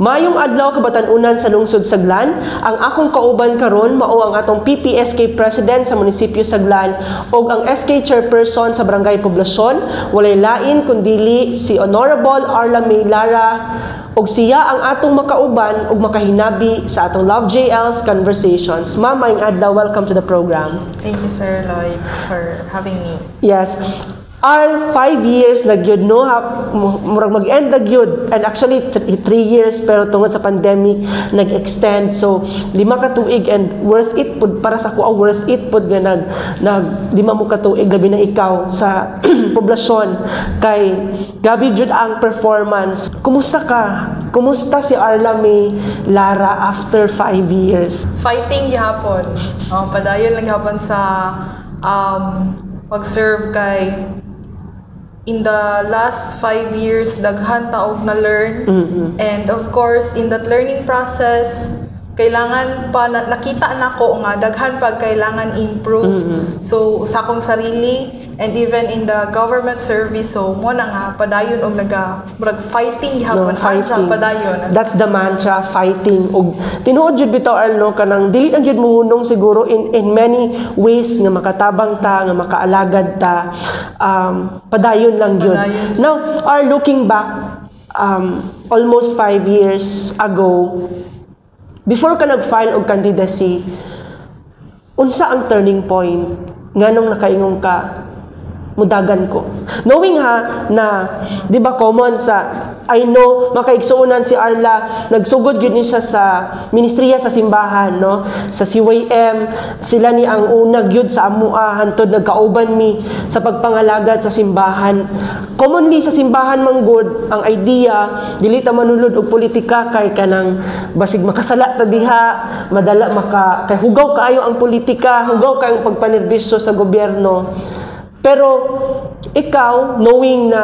Mayong adlaw kabatan-unan sa lungsod Saglan, ang akong kauban karon mao ang atong PPSK President sa munisipyo Saglan ug ang SK Chairperson sa Barangay Poblasyon, walay lain kundili si Honorable Arla May Lara ug siya ang atong makauban ug makahinabi sa atong Love JL's Conversations. Ma'am, mayong adlaw, welcome to the program. Thank you, Sir Lloyd, for having me. Yes. Our 5 years na gyud no, murag mag-end na gyud, and actually 3 years pero tungod sa pandemic nag-extend, so 5 ka tuig and worth it pud para sa kuha, worth it pud nga nag 5 mo ka tuig labi na ikaw sa poblasyon kay gabi jud ang performance. Kumusta ka? Kumusta si Arla May Lara after 5 years? Fighting gihapon. Padayon lang gihapon sa pag-serve kay in the last 5 years, daghan taog na learn. And of course, in that learning process, kailangan pa, nakita na ko nga, daghan pa kailangan improve. So, sa akong sarili, and even in the government service, so, mo na nga, padayon o fighting gihapon. Fighting. Padayon. That's the mantra, fighting. Og tinuod jud bitaw Arlo kanang dili ang jud muhunong siguro in many ways nga makatabang ta, nga makaalagad ta. Padayon lang yun. Now, looking back, almost 5 years ago, before ka nag-file og candidacy, unsa ang turning point nganong nakaingon ka mudagan ko? Knowing na di ba common sa, I know makaigsuunan si Arla, nagsugod gyud ni siya sa ministriya sa simbahan, no, sa CYM, sila ni ang una gyud sa amua hantod nagkauban mi sa pagpangalagad sa simbahan. Commonly sa simbahan manggod ang idea dili ta manulod og politika kay kanang basig makasala ta diha, madala kay hugaw kaayo ang politika, hugaw kaayo ang pagpanerbisyo sa gobyerno. Pero ikaw, knowing na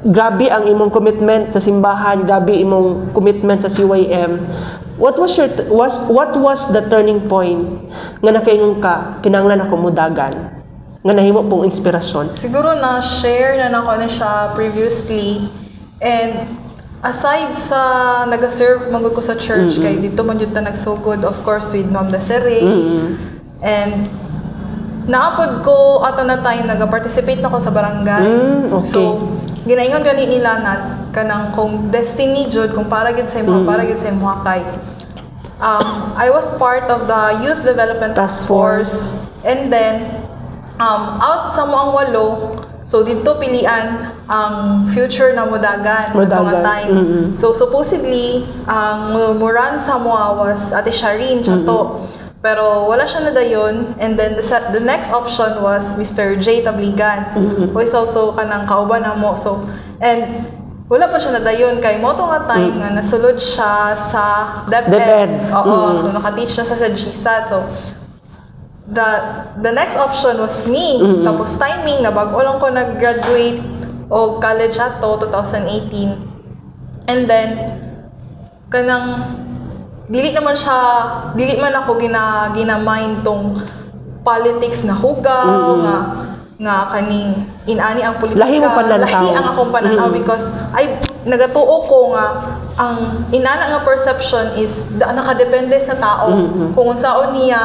grabe ang imong commitment sa simbahan, grabe imong commitment sa CYM, what was the turning point nga nakaingon ka kinahanglan ako mudagan nga nahimo pong inspirasyon? Siguro na share na nako na siya previously, and aside sa nag-serve magud ko sa church, kay dito man jud ta nagsugod, of course with Ma'am Desiree, and naapod ko ato na time nag-participate na ko sa barangay. Okay. So ginaingon gani nila na kanang kung destiny jud, kung para gid sa imo, para gid sa imo kay I was part of the Youth Development Task Force, and then out sa mo ang 8, so dito pilian ang future na mudagan nga time. So supposedly ang muran sa mo was Ate Sharin Chato. Pero wala siya na dayon, and then the next option was Mr. J. Tabligan, who is also kanang kauban na mo. So, and wala pa siya na dayon kay mo to nga time nga nasulod siya sa DepEd. So naka-teach siya sa GSAT. So the next option was me. Tapos timing na bago lang ko nag-graduate o college ato 2018. And then kanang dili man ako gina-mind tong politics na hugaw, nga kaning inani ang politika. Lahi mo panlanaw. Lahi ang akong pananaw, because ay nagatuo ko nga ang inana nga perception is nakadepende sa tao kung unsaon niya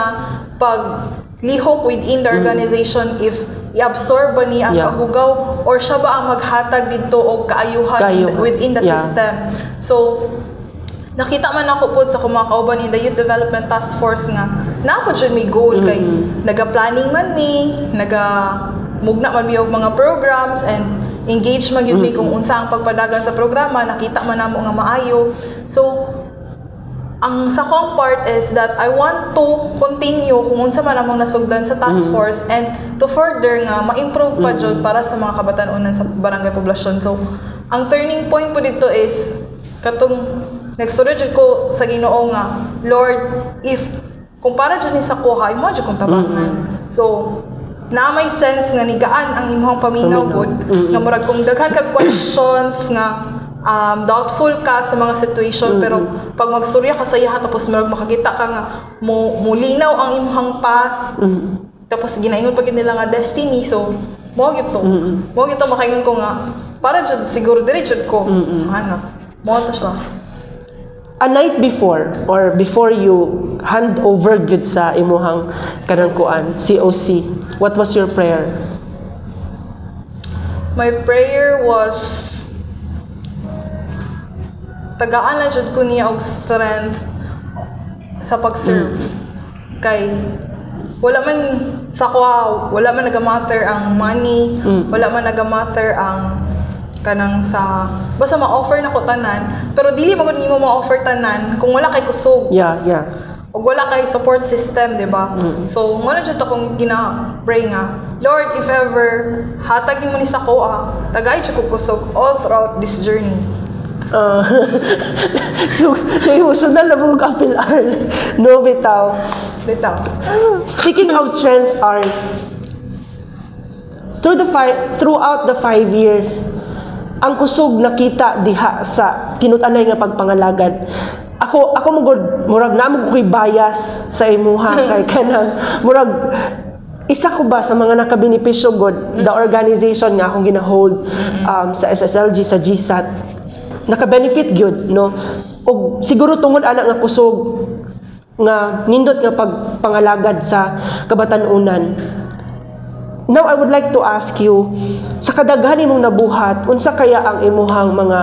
pag lihok within the organization, if i-absorb ba niya ang kahugaw or siya ba ang maghatag dito og kaayuhan within the system. So nakita man ako po sa kumakauban in the Youth Development Task Force nga napo jud may goal kay naga-planning man mi, naga-mugna man mi og mga programs, and engage man gyud mi kung unsa ang pagpadagan sa programa, nakita man namo nga maayo. So ang sa kong part is that I want to continue kung unsa man among nasugdan sa task force and to further nga ma-improve pa jud para sa mga kabatanunan sa barangay poblasyon. So ang turning point po dito is katong nagsulod jud ko sa Ginoo nga, Lord, if kumpara jud ni sa kuha, imo jud kong tabangan. So na may sense nga nigaan ang imong paminaw gud nga murag kung daghan kag questions nga doubtful ka sa mga situation pero pag magsurya ka sa iya tapos murag makakita ka nga mulinaw ang imong path tapos ginaingon pa gid nila nga destiny, so mo gito makaingon ko nga para jud siguro diri jud ko ana mo ta siya. A night before or before you hand over gud sa imuhang kanang kuan COC, what was your prayer? My prayer was tagaan na jud ko niya og strength sa pag-serve. Kay wala man sa kuha, wala man nagamatter ang money, wala man nagamatter ang kanang sa basta ma-offer na ko tanan, pero dili magud nimo ma-offer tanan kung wala kay kusog. Yeah. Og wala kay support system, di ba? So mo na jud akong gina-pray nga, Lord, if ever hatag mo ni sa kuha, tagay jud ko kusog all throughout this journey. So, sundan na mong apil Arl. No, bitaw. Speaking of strength, Arl, throughout the 5 years, ang kusog nakita diha sa tinutanay nga pagpangalagad. Ako murag namo ko'y bias sa imuha kay kanang murag isa ko ba sa mga nakabenepisyo god the organization nga akong gina-hold sa SSLG sa GSAT. Naka-benefit gyud, no? Og siguro tungod ana nga kusog nga nindot nga pagpangalagad sa kabatanunan. Now I would like to ask you, sa kadaghan imong nabuhat, unsa kaya ang imuhang mga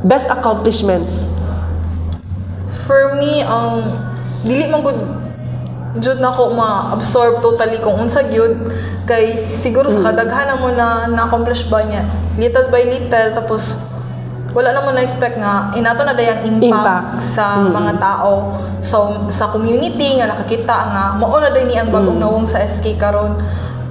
best accomplishments? For me, dili man gud jud nako ma-absorb totally kung unsa gyud kay siguro sa kadaghan mo na-accomplish ba niya little by little, tapos wala naman na-expect nga inato na dayang impact sa mga tao, so sa community nga nakakita nga mao na day ni ang bagong nawong sa SK karon.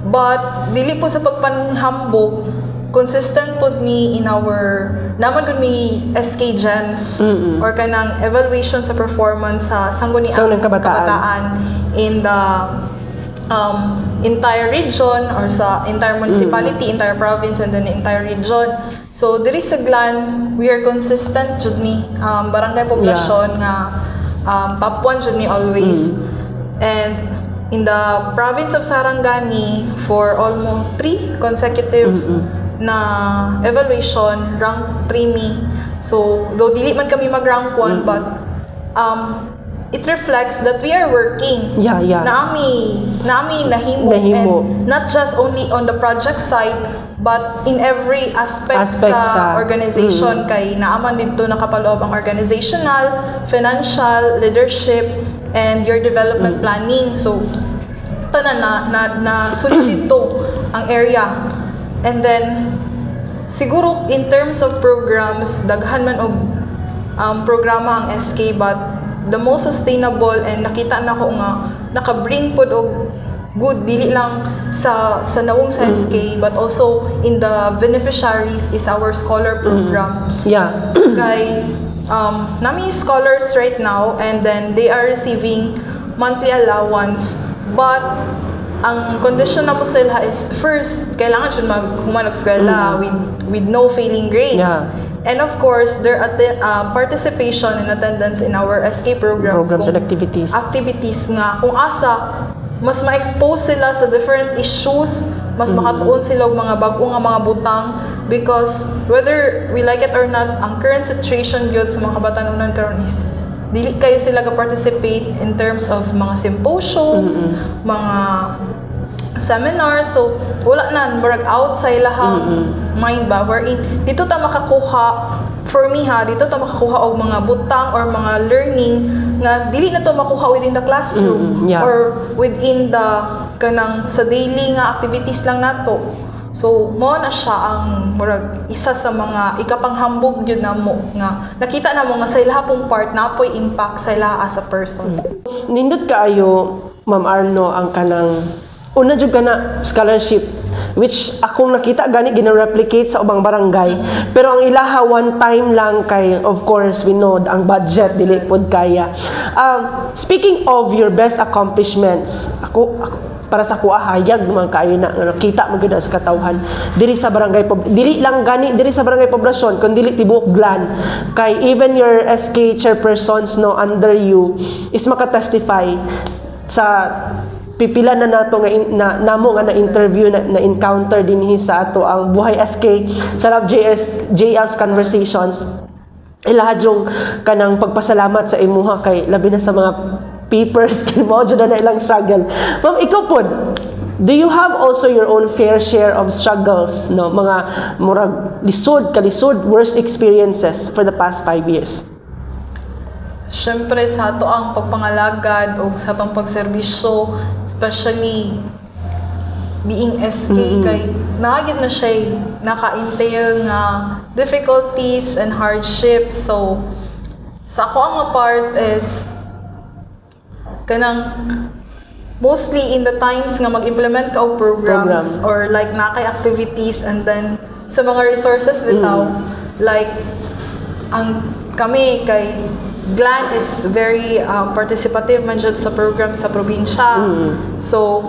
But dili po sa pagpanhambog, consistent pod me in our naman gud mi SK Gems or kanang evaluation sa performance sa sangguniang kabataan in the entire region or sa entire municipality, entire province, and then entire region. So diri sa Glan, we are consistent jud mi barangay poblasyon nga top 1 jud ni always. And in the province of Sarangani, for almost 3 consecutive na evaluation, rank 3 mi. So though dili man kami mag rank 1 but it reflects that we are working. Naami nahimo, and not just only on the project side but in every aspect sa organization. Kay naaman dito nakapaloob ang organizational, financial, leadership, and your development planning. So tanan na sulit dito ang area. And then siguro in terms of programs, daghan man og programa ang SK, but the most sustainable and nakita na ko nga naka-bring pod og good dili lang sa nawong sa SK but also in the beneficiaries is our scholar program. Kay nami scholars right now, and then they are receiving monthly allowance, but ang condition na po sila is first kailangan jud maghuman og eskwela with no failing grades. And of course, their participation and attendance in our SK programs and activities nga kung asa mas ma-expose sila sa different issues, mas makatuon sila og mga bag-o nga mga butang, because whether we like it or not, ang current situation gyud sa mga kabatanunan karon is dili kayo sila ga-participate in terms of mga symposiums, mga seminars. So wala na murag out sa ilahang mind ba, wherein dito ta makakuha, for me dito ta makakuha og mga butang or mga learning nga dili na to makuha within the classroom or within the kanang sa daily nga activities lang nato. So mo na siya ang murag isa sa mga ikapanghambog yun na mo nga nakita na mo nga sa ilahapong part na apoy impact sa ilaha as a person. Nindot kaayo, Ma'am Arno, ang kanang una jud kana scholarship which akong nakita gani gina-replicate sa ubang barangay, pero ang ilaha one time lang kay of course we know ang budget dili pod kaya. Speaking of your best accomplishments, ako para sa kuha hayag naman kayo na nakita mo gid sa katawhan diri sa barangay dili lang gani diri sa barangay poblasyon kun dili tibuok Glan, kay even your SK chairpersons no under you is makatestify sa pipila na nato nga namo nga na interview na encounter dinhi sa ato ang Buhay SK sa Love JL's Conversations. Ilahadyong kanang pagpasalamat sa imuha kay labi na sa mga papers kay mo jud na ilang struggle. Ma'am, ikaw pod, do you have also your own fair share of struggles, no, mga murag kalisod worst experiences for the past 5 years? Siyempre sa ato ang pagpangalagad o sa atong pagserbisyo, especially being SK, kay naagid na siya naka-entail nga difficulties and hardships. So sa ako ang part is kanang mostly in the times nga mag-implement ka og programs or like nakay activities, and then sa mga resources bitaw like ang kami kay Glan is very participative man jud sa program sa probinsya. So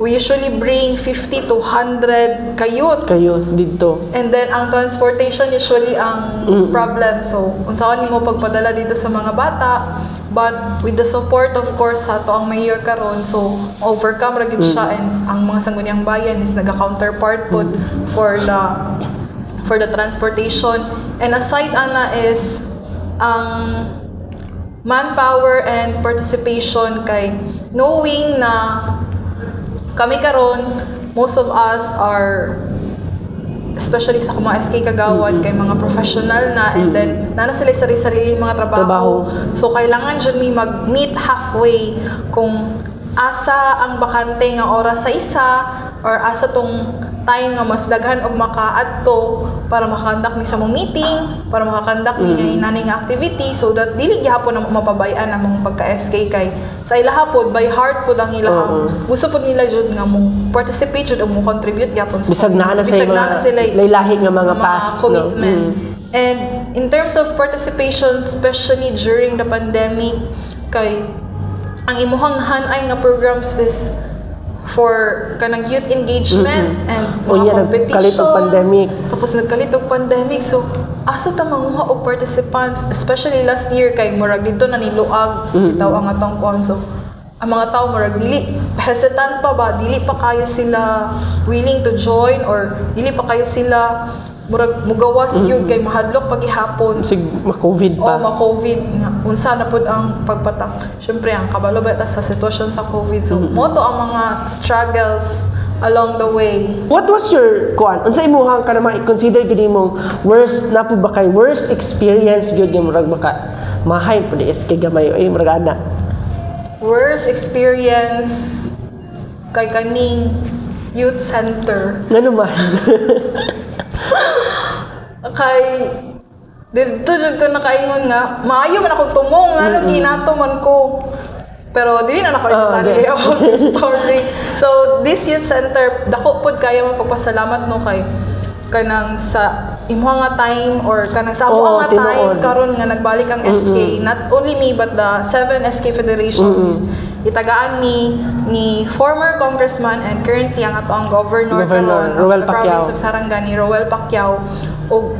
we usually bring 50 to 100 kayut dito, and then ang transportation usually ang problem. So unsaon nimo pagpadala dito sa mga bata, but with the support of course sa ato ang mayor karon, so overcome ra gyud siya, and ang mga sangguniang bayan is naga-counterpart pod for the transportation. And aside ana is ang manpower and participation, kay knowing na kami karon most of us are, especially sa mga SK kagawad, kay mga professional na, and then nana sila sarili mga trabaho. So kailangan jud mi mag-meet halfway kung asa ang bakante nga oras sa isa or asa tong time nga mas daghan og makaadto para makakandak mi sa mong meeting, para makakandak mi nga inaning activity, so that dili gyapon na mapabayan ang mga pagka-SK, kay sa ilaha pod by heart pod ang ilang gusto pod nila jud nga mong participate jud o mo contribute gyapon sa bisag na sila lahi nga mga past commitment. And in terms of participation, especially during the pandemic, kay ang imuhang hanay nga programs is for kanang youth engagement and mga competitions. Tapos nagkalit og pandemic. So, asa ta manguha og participants, especially last year kay murag dito na niluag daw ang atong kon. So, ang mga tao murag dili hesitant pa ba, dili pa kayo sila willing to join, or dili pa kayo sila murag mugawas gyud kay mahadlok pagihapon sig ma-COVID pa. Ma-COVID nga unsa na pud ang pagpatak. Syempre ang kabalo ba sa sitwasyon sa COVID. So mo to ang mga struggles along the way. What was your unsa imuhang kana i-consider gid imong worst na pud ba kay worst experience gyud yung murag baka mahay pud is kay gamay ay murag ana? Worst experience kay kaning youth center. Ngano man? Kay dito jud ko nakaingon nga maayo man akong tumong nga ginato man ko, pero dili na ako itaryo story. So this youth center dako pod kaya mapagpasalamat no kay kanang sa imuha nga time or kanang sa amo nga time karon nga nagbalik ang SK, not only me but the 7 SK Federation is itagaan ni former congressman and currently ang ato ang governor karon Roel ng province of Sarangani, Roel Pacquiao, og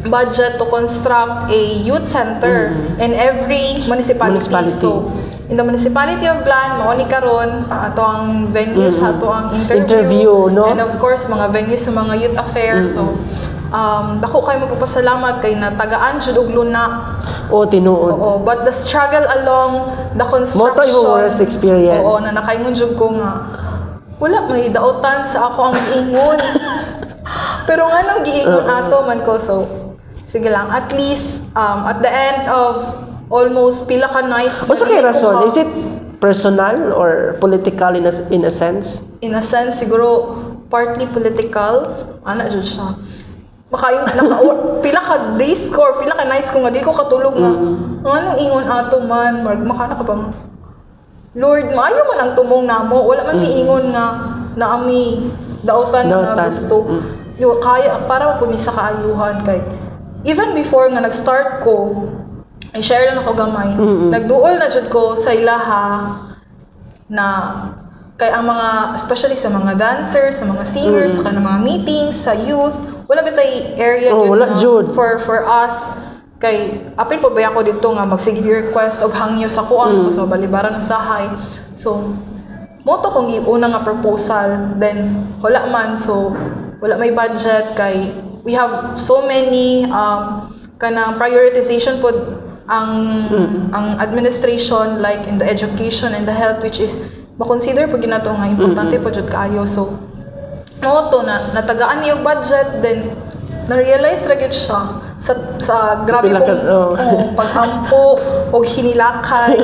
budget to construct a youth center in every municipality. So in the municipality of Glan, mao ni karon ato ang venues, ato ang interview, no? And of course mga venues sa mga youth affairs. So dako kay magpapasalamat kay natagaan jud og luna. Tinuod. Oo, but the struggle along the construction. Mo to yung worst experience. Oo, na nakaingon jud ko nga wala may daotan sa ako ang giingon. Pero nganong giingon ato man ko, so sige lang, at least at the end of almost pila ka nights. Sa kay rason, is it personal or political in a sense? In a sense siguro partly political, ana jud siya. Makayo pila ka day score, pila ka nights ko nga di ko katulog nga. Anong ingon ato man, makana ka bang Lord, maayo man ang tumong namo, wala man miingon nga naami dautan na gusto. Yo kaya para po ni sa kaayuhan kay even before nga nag-start ko, I share lang ako gamay. Nagduol na jud ko sa ilaha na kay ang mga especially sa mga dancers, sa mga singers, sa mga meetings, sa youth, wala bitay area yun for us kay apil po ba ako dito nga magsige request og hangyo sa kuan sa balibaran ng sahay. So moto kong una nga proposal then wala man so wala may budget kay we have so many kanang prioritization po ang administration like in the education and the health which is makonsider po ginato nga importante po jud kaayo. So moto na natagaan niyo budget then na-realize ra gyud siya sa grabe pong pag-ampo o hinilakay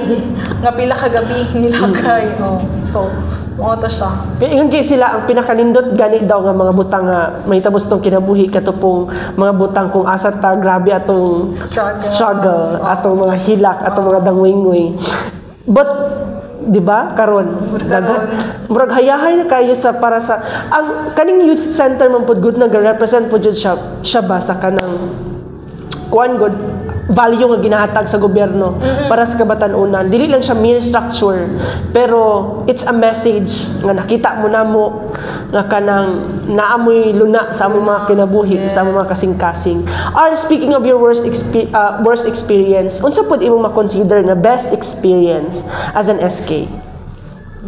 nga pila ka gabi hinilakay. So moto siya. Kaya ingon kay sila ang pinakanindot gani daw nga mga butang nga mahitabo tong kinabuhi katupong mga butang kung asa ta grabe atong struggle atong mga hilak atong mga dangwingoy. But di ba karon murag hayahay na kayo sa para sa ang kaning youth center man pud good na represent pud siya ba sa kanang kuan good value nga ginahatag sa gobyerno para sa kabatan-unan. Dili lang siya mere structure pero it's a message nga nakita mo namo nga kanang naamoy luna sa among mga kinabuhi sa among mga kasing-kasing. Speaking of your worst experience, unsa pud imong ma-consider nga best experience as an SK?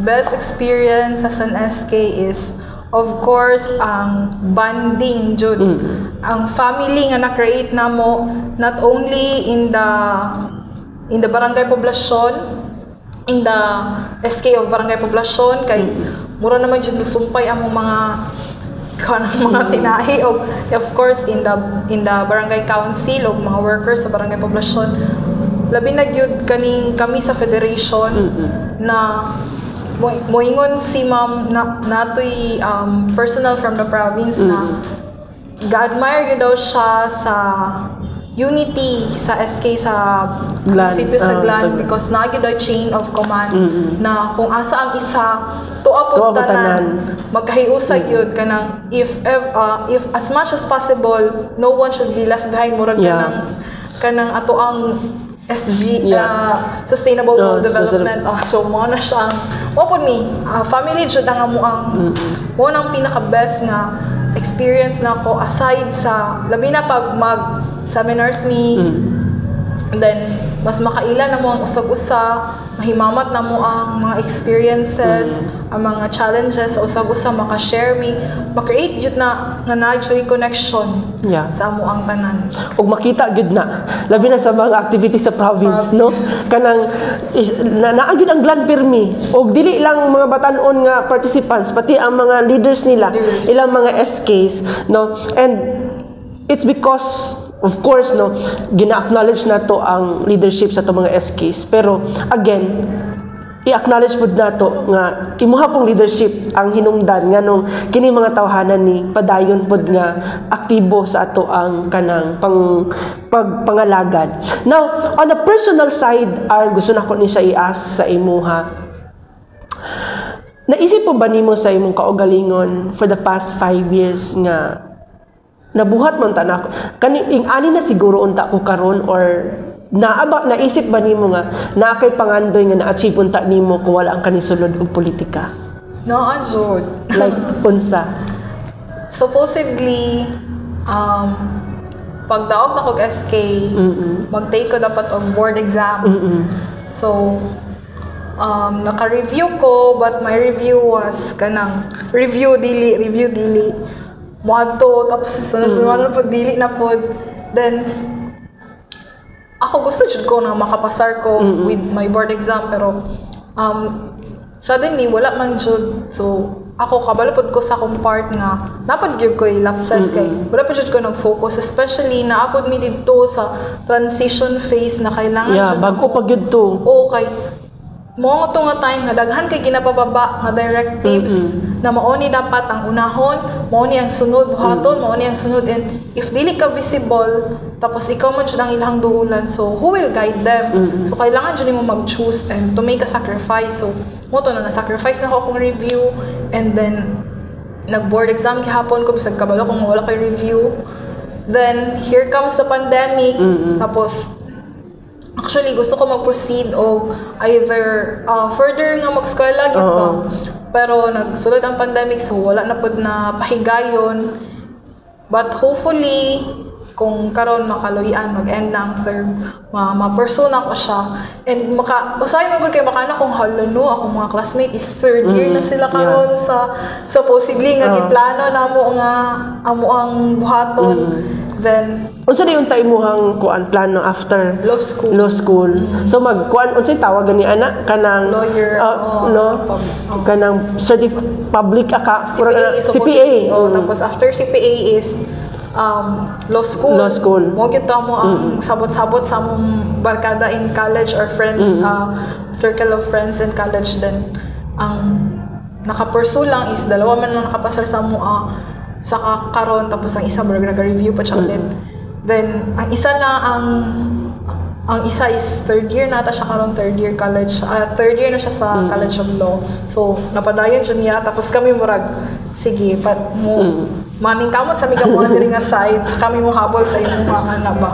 Best experience as an SK is of course ang bonding jud. Ang family nga na-create namo not only in the barangay poblasyon, in the SK of barangay poblasyon kay mura naman jud sumpay among mga tinahi of course in the barangay council og mga workers sa barangay poblasyon. Labi na gyud kaning kami sa federation na moingon si ma'am natoy personal from the province na ga-admire yun daw siya sa unity sa SK sa munisipyo sa Glan because nagyo daw chain of command na kung asa ang isa tuwa po tanan magkahiusag yun kanang if as much as possible no one should be left behind murag kanang ato ang SG Sustainable Development. So mo na siya mo po ni family jud ang mo nang pinaka best nga experience na ko aside sa labi na pag mag seminars ni then mas makaila na mo ang usag-usa mahimamat na mo ang mga experiences ang mga challenges sa usag-usa maka-share mi ma-create jud na nga na-joy connection sa amo ang tanan ug makita jud na labi na sa mga activities sa province no kanang naagid ang Glan Pirmi ug dili lang mga batan-on nga participants pati ang mga leaders nila ilang mga SKs no and it's because of course no gina-acknowledge na to ang leadership sa to mga SKs pero again i-acknowledge pud nato nga imuha pong leadership ang hinungdan nganong kini mga tawhanan ni padayon pud nga aktibo sa ato ang kanang pagpangalagad. Now on the personal side gusto nako ni siya i-ask sa imuha, naisip po ba nimo sa imong kaugalingon for the past 5 years nga nabuhat man ta nako kaning ani na siguro unta ko karon or naisip ba nimo nga kay pangandoy nga na-achieve unta nimo kung wala ang kanisulod og politika? Jud. Like unsa? Supposedly pagdaog na kog SK mag-take ko dapat og board exam. So naka-review ko but my review was kanang review dili moadto tapos sunod po dili na po then ako gusto jud ko na makapasar ko with my board exam pero suddenly wala man jud so ako kabalo pod ko sa akong part nga napad gyud ko lapses kay wala pa jud ko nag-focus especially na apod mi didto sa transition phase na kailangan bago pa gyud to kay mo to nga time nga daghan kay ginapababa nga directives na mao ni dapat ang unahon, mao ni ang sunod buhaton, mao ni ang sunod, and if dili ka visible tapos ikaw man jud ang ilang duulan, so who will guide them? So kailangan jud nimo mag-choose and to make a sacrifice. So mo to na sacrifice na ko akong review, and then nag-board exam gihapon ko bisag kabalo kung wala kay review. Then here comes the pandemic, tapos actually, gusto ko mag-proceed o either further nga mag-eskwela gyud ba. Pero nagsulod ang pandemic, so wala na pud na pahigayon. But hopefully, kung karon makaluyan, mag-end na ang third, ma-persona ko siya. And usay mo kay baka na kung no, akong mga classmate is third year na sila karon sa supposedly nga giplano namo nga amo ang buhaton. Then unsa na yung taimuhang kuan plano after law school? So magkuan unsay tawag gani ana kanang lawyer, kanang public CPA. Tapos after CPA is law school. Mo gyud mo ang sabot-sabot sa among barkada in college or circle of friends in college. Then ang naka-pursue lang is dalawa man lang nakapasar sa mo sa karon, tapos ang isa nag-review pa siya ulit. Then ang isa na ang isa is third year nata siya karon, third year college. Third year na siya sa College of Law. So napadayon siya niya, tapos kami murag sige mo maning kamot sa mga diri nga side, kami mo habol sa imong mga anak ba.